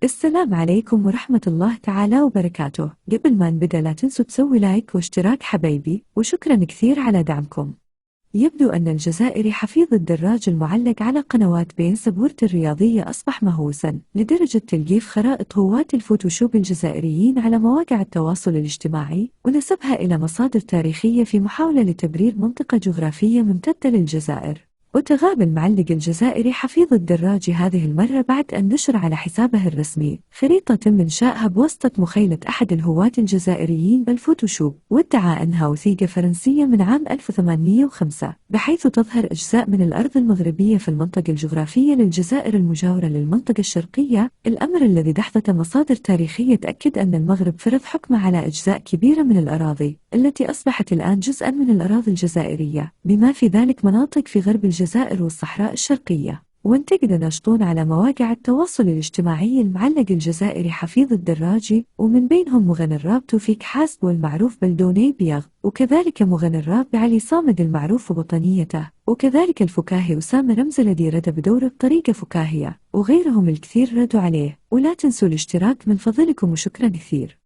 السلام عليكم ورحمة الله تعالى وبركاته. قبل ما نبدأ لا تنسوا تسوي لايك واشتراك حبايبي، وشكرا كثير على دعمكم. يبدو أن الجزائري حفيظ الدراج المعلق على قنوات بين سبورة الرياضية أصبح مهووسا لدرجة تلقيف خرائط هواة الفوتوشوب الجزائريين على مواقع التواصل الاجتماعي، ونسبها إلى مصادر تاريخية في محاولة لتبرير منطقة جغرافية ممتدة للجزائر. وتغاب المعلق الجزائري حفيظ الدراج هذه المرة بعد أن نشر على حسابه الرسمي خريطة تم إنشائها بواسطة مخيلة أحد الهواة الجزائريين بالفوتوشوب، وادعى أنها وثيقة فرنسية من عام 1805 بحيث تظهر أجزاء من الأرض المغربية في المنطقة الجغرافية للجزائر المجاورة للمنطقة الشرقية، الأمر الذي دحضت مصادر تاريخية تأكد أن المغرب فرض حكمه على أجزاء كبيرة من الأراضي التي أصبحت الآن جزءا من الأراضي الجزائرية، بما في ذلك مناطق في غرب الجزائر والصحراء الشرقية. وانتقد ناشطون على مواقع التواصل الاجتماعي المعلق الجزائري حفيظ الدراجي، ومن بينهم مغني الراب توفيق حاسب والمعروف بلدوني بياغ، وكذلك مغني الراب علي صامد المعروف بوطنيته، وكذلك الفكاهي أسامة رمز الذي رد بدوره بطريقة فكاهية، وغيرهم الكثير ردوا عليه. ولا تنسوا الاشتراك من فضلكم وشكرا كثير.